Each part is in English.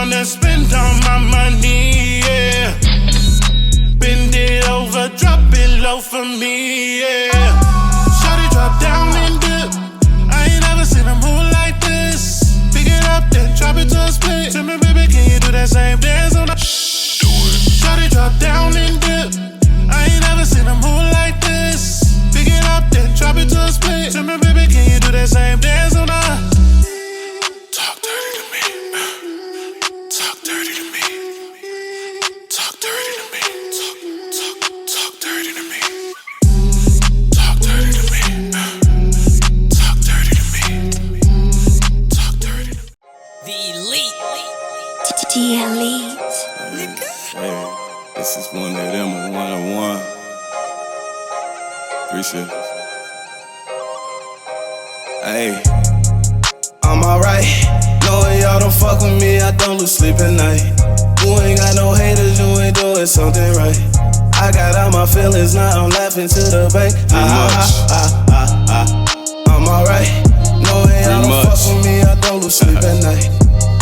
wanna spend all my money, yeah. Bend it over, drop it low for me, yeah. Shawty drop down and dip. I ain't never seen a move like this. Pick it up, then drop it to a split. Tell me, baby, can you do that same dance on the... Do it. Shawty drop down and dip. I ain't never seen a move like this. Pick it up, then drop it to a split. Tell me, baby, can you do that same dance on the... Talk dirty to me. Talk dirty to me. Talk dirty to me. Talk dirty to me. Talk dirty to me. Talk dirty to me. Talk dirty to me. The elite. The elite. Hey, this is one of them, a one-on-one. 3 shit. Hey, I'm alright. Knowing y'all don't fuck with me, I don't lose sleep at night. You ain't got no haters, you ain't doing something right. I got all my feelings, now I'm laughing to the bank. I'm alright. Knowing y'all don't fuck with me, I don't lose sleep at night.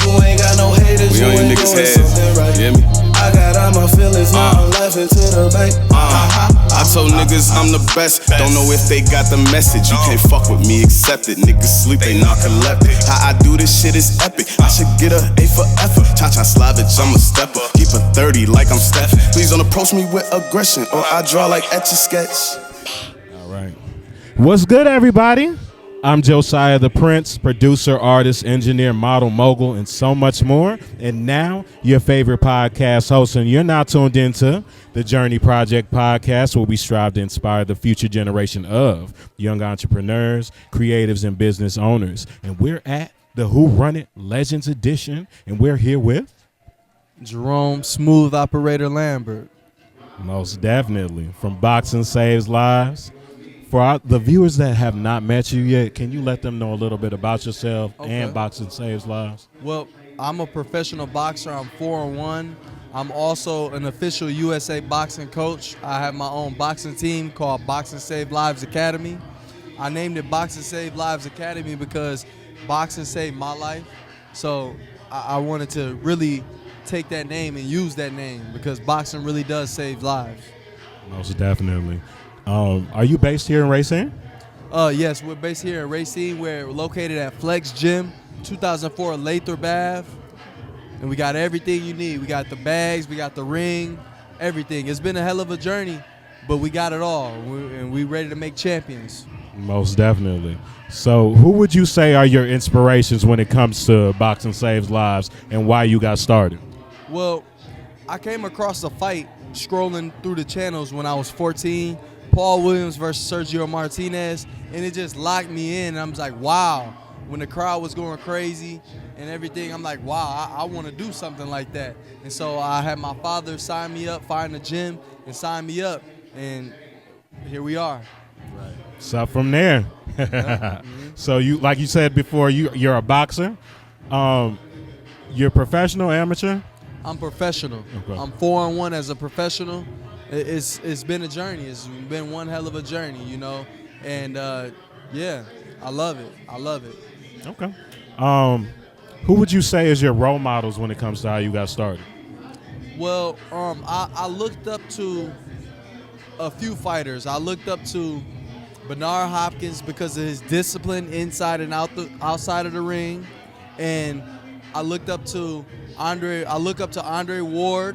You ain't got no haters, you ain't doing something right. You hear me? I got all my feelings, now I'm laughing to the bank. I told niggas I'm the best, don't know if they got the message. You can't fuck with me, accept it. Niggas sleep, they narcoleptic. How I do this shit is epic. I should get a A for effort. Cha-cha slavage, I'm a stepper. Keep a 30 like I'm Steph. Please don't approach me with aggression, or I draw like Etch-a-Sketch. All right. What's good, everybody? I'm Josiah the Prince, producer, artist, engineer, model, mogul, and so much more. And now, your favorite podcast host, and you're now tuned into the Journey Project podcast, where we strive to inspire the future generation of young entrepreneurs, creatives, and business owners. And we're at the Who Run It Legends Edition, and we're here with Jerome Smooth Operator Lambert. most definitely from Boxing Saves Lives. For the viewers that have not met you yet, can you let them know a little bit about yourself and Boxing Saves Lives? Well, I'm a professional boxer. I'm 4-1. I'm also an official USA boxing coach. I have my own boxing team called Boxing Save Lives Academy. I named it Boxing Save Lives Academy because boxing saved my life. So I wanted to really take that name and use that name because boxing really does save lives. Most definitely. Are you based here in Racine? Yes, we're based here in Racine. We're located at Flex Gym, 2004 Lathrop Ave. And we got everything you need. We got the bags, we got the ring, everything. It's been a hell of a journey, but we got it all. And we're ready to make champions. Most definitely. So who would you say are your inspirations when it comes to Boxing Saves Lives and why you got started? Well, I came across a fight scrolling through the channels when I was 14. Paul Williams versus Sergio Martinez, and it just locked me in. And I was like, wow. When the crowd was going crazy and everything, I'm like, wow, I want to do something like that. And so I had my father sign me up, find a gym, and sign me up. And here we are. Right. So from there, so you, like you said before, you're a boxer. You're professional, amateur? I'm professional. Okay. I'm 4-1 as a professional. It's been a journey. It's been one hell of a journey, you know. And yeah, I love it. I love it. Okay. Who would you say is your role models when it comes to how you got started? Well, I looked up to a few fighters. I looked up to Bernard Hopkins because of his discipline inside and outside of the ring, and I looked up to Andre Ward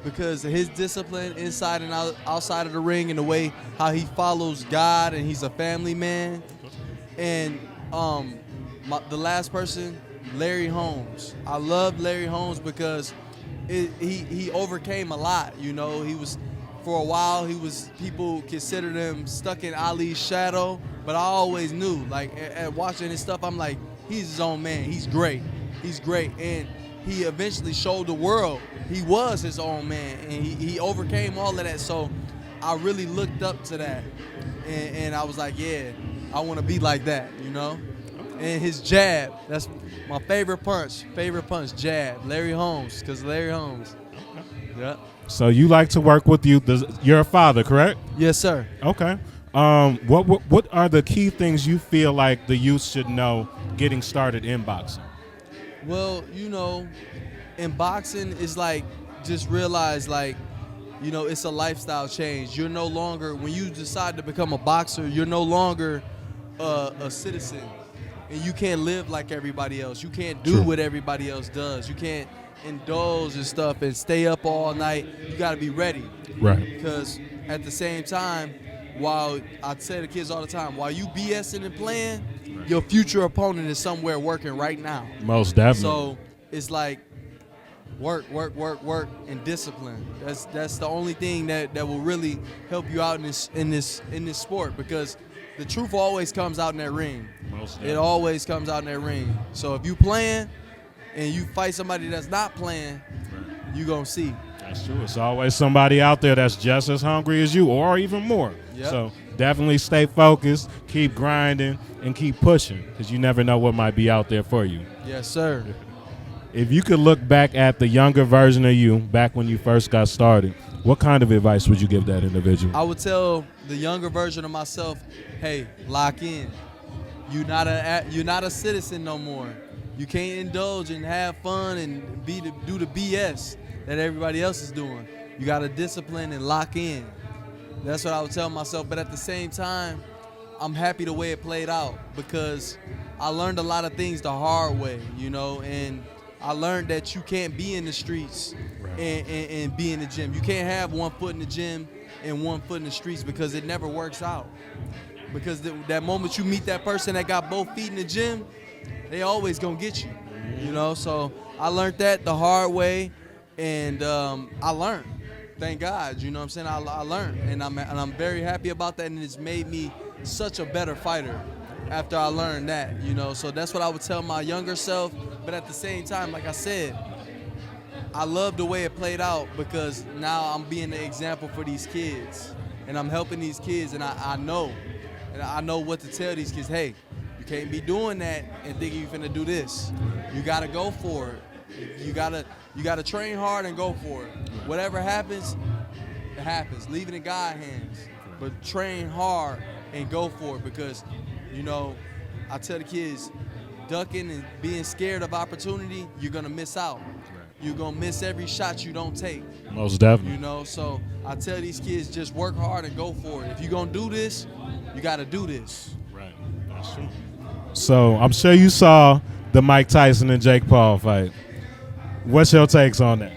because of his discipline inside and outside of the ring and the way how he follows God and he's a family man. And the last person, Larry Holmes. I love Larry Holmes because he overcame a lot. You know, for a while people considered him stuck in Ali's shadow, but I always knew, like at watching his stuff, I'm like, he's his own man. He's great. He's great. And he eventually showed the world he was his own man, and he overcame all of that. So I really looked up to that, and I was like, yeah, I want to be like that, you know. And his jab, that's my favorite punch, jab. Larry Holmes, because Larry Holmes. Yeah. So you like to work with you're a father, correct? Yes, sir. Okay. What are the key things you feel like the youth should know getting started in boxing? Well, you know, in boxing is like, just realize, like, you know, it's a lifestyle change. You're no longer, when you decide to become a boxer, you're no longer a citizen. And you can't live like everybody else. You can't do what everybody else does. You can't indulge and stuff and stay up all night. You got to be ready. Right. Because at the same time, while I say to kids all the time, while you BSing and playing, your future opponent is somewhere working right now. Most definitely. So it's like work, and discipline. That's the only thing that will really help you out in this sport, because the truth always comes out in that ring. It always comes out in that ring. So if you playing and you fight somebody that's not playing, you gonna see. That's true. It's always somebody out there that's just as hungry as you, or even more. Yep. So definitely stay focused, keep grinding, and keep pushing, because you never know what might be out there for you. Yes, sir. If you could look back at the younger version of you back when you first got started, what kind of advice would you give that individual? I would tell the younger version of myself, hey, lock in. You're not a citizen no more. You can't indulge and have fun and do the BS that everybody else is doing. You got to discipline and lock in. That's what I would tell myself. But at the same time, I'm happy the way it played out, because I learned a lot of things the hard way, you know, and I learned that you can't be in the streets and be in the gym. You can't have one foot in the gym and one foot in the streets, because it never works out. Because that moment you meet that person that got both feet in the gym, they always gonna get you, you know. So I learned that the hard way, and I learned. Thank God, you know what I'm saying. I learned, and I'm very happy about that, and it's made me such a better fighter after I learned that, you know. So that's what I would tell my younger self. But at the same time, like I said, I love the way it played out, because now I'm being the example for these kids, and I'm helping these kids, and I know what to tell these kids. Hey, you can't be doing that and thinking you're finna do this. You gotta go for it. You gotta train hard and go for it. Whatever happens, it happens. Leave it in God's hands. But train hard and go for it, because, you know, I tell the kids, ducking and being scared of opportunity, you're gonna miss out. You're gonna miss every shot you don't take. Most definitely. You know, so I tell these kids, just work hard and go for it. If you're gonna do this, you gotta do this. Right. That's true. So I'm sure you saw the Mike Tyson and Jake Paul fight. What's your takes on that?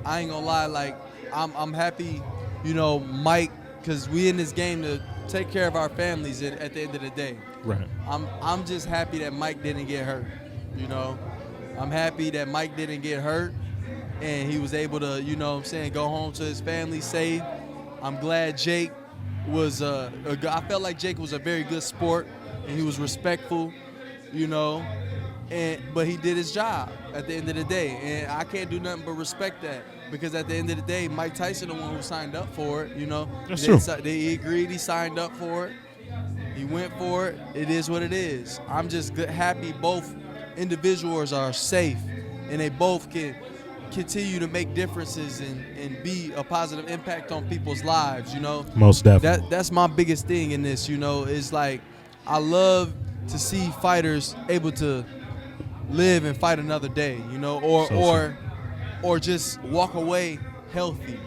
I ain't gonna lie, like, I'm happy, you know, Mike, because we in this game to take care of our families at the end of the day. Right. I'm just happy that Mike didn't get hurt, you know. I'm happy that Mike didn't get hurt, and he was able to, you know what I'm saying, go home to his family safe. I'm glad Jake was I felt like Jake was a very good sport, and he was respectful, you know, but he did his job at the end of the day, and I can't do nothing but respect that, because at the end of the day, Mike Tyson the one who signed up for it, you know. That's true. He agreed, he signed up for it, he went for it. It is what it is. I'm just happy both individuals are safe, and they both can continue to make differences and be a positive impact on people's lives, you know. Most definitely. That's my biggest thing in this, you know. It's like, I love to see fighters able to live and fight another day, you know, or just walk away healthy,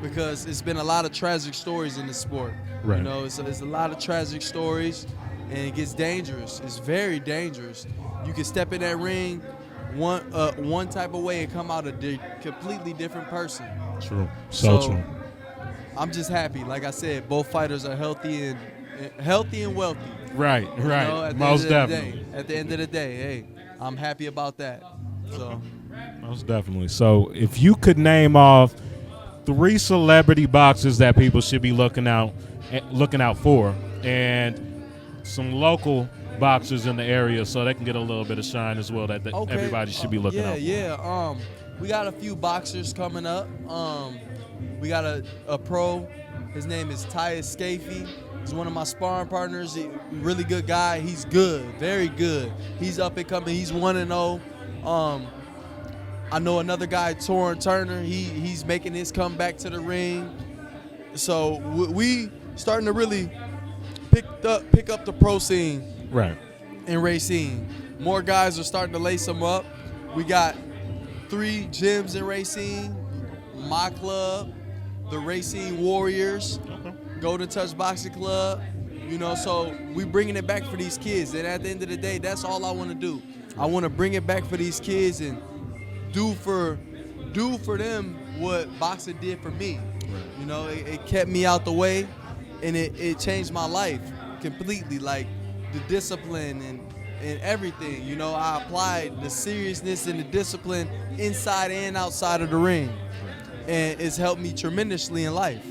because it's been a lot of tragic stories in this sport. Right. You know, it's a lot of tragic stories, and it gets dangerous. It's very dangerous. You can step in that ring one type of way and come out a completely different person. True. So true. I'm just happy. Like I said, both fighters are healthy and wealthy. Right. You know, Most definitely. At the end of the day, hey, I'm happy about that. So. Most definitely. So if you could name off 3 celebrity boxers that people should be looking out for, and some local boxers in the area, so they can get a little bit of shine as well, that everybody should be looking out for. Yeah. We got a few boxers coming up. We got a pro. His name is Tyus Scafie. He's one of my sparring partners. Really good guy. He's good, very good. He's up and coming. He's 1-0. I know another guy, Torrin Turner. He's making his comeback to the ring. So we starting to really pick up the pro scene. Right. And racing. More guys are starting to lace them up. we got 3 gyms in Racine, my club, the Racine Warriors, Golden Touch Boxing Club. You know, so we bringing it back for these kids. And at the end of the day, that's all I want to do. I want to bring it back for these kids and do for them what boxing did for me. You know, it kept me out the way, and it changed my life completely. Like the discipline and everything. You know, I applied the seriousness and the discipline inside and outside of the ring, and it's helped me tremendously in life.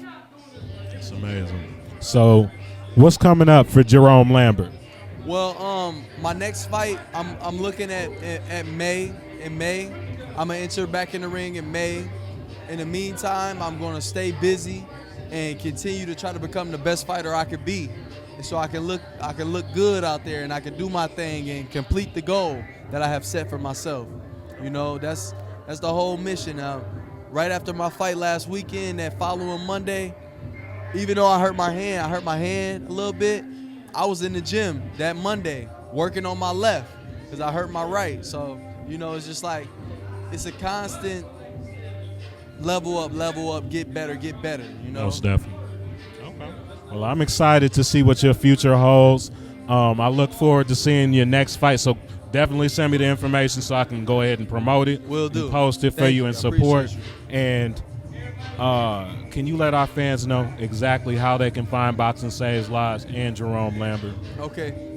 It's amazing. So, what's coming up for Jerome Lambert? Well, my next fight, I'm looking at May. In May, I'm gonna enter back in the ring in May. In the meantime, I'm gonna stay busy and continue to try to become the best fighter I could be, and so I can look good out there, and I can do my thing and complete the goal that I have set for myself. You know, that's the whole mission. Right after my fight last weekend, that following Monday, even though I hurt my hand a little bit, I was in the gym that Monday working on my left because I hurt my right. So, you know, it's just like, it's a constant level up, get better, you know? Most definitely. Okay. Well, I'm excited to see what your future holds. I look forward to seeing your next fight, so definitely send me the information so I can go ahead and promote it. Will do. And post it for you and support. And can you let our fans know exactly how they can find Boxing Saves Lives and Jerome Lambert? Okay.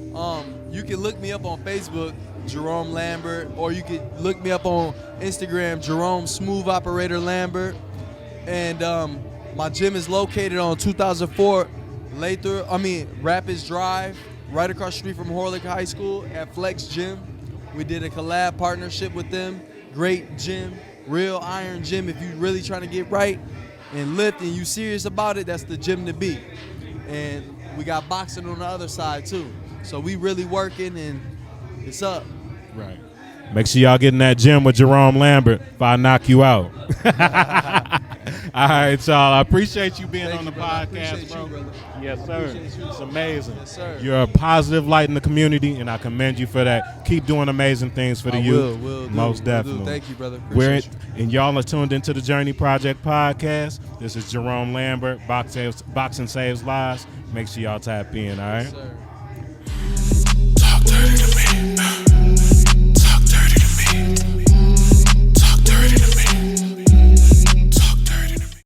You can look me up on Facebook, Jerome Lambert, or you can look me up on Instagram, Jerome Smooth Operator Lambert. And my gym is located on 2004 Rapids Drive, right across the street from Horlick High School at Flex Gym. We did a collab partnership with them. Great gym, real iron gym. If you're really trying to get right and lift and you serious about it, that's the gym to be. And we got boxing on the other side too. So we really working, and it's up. Right. Make sure y'all get in that gym with Jerome Lambert if I knock you out. All right, y'all. I appreciate you being on the podcast, bro. Yes, sir. It's amazing. Yes, sir. You're a positive light in the community, and I commend you for that. Keep doing amazing things for the youth. Will do. Most definitely. Thank you, brother. Appreciate you. And y'all are tuned into the Journey Project podcast. This is Jerome Lambert, Boxing Saves Lives. Make sure y'all tap in, all right? Yes, sir. Talk dirty to me,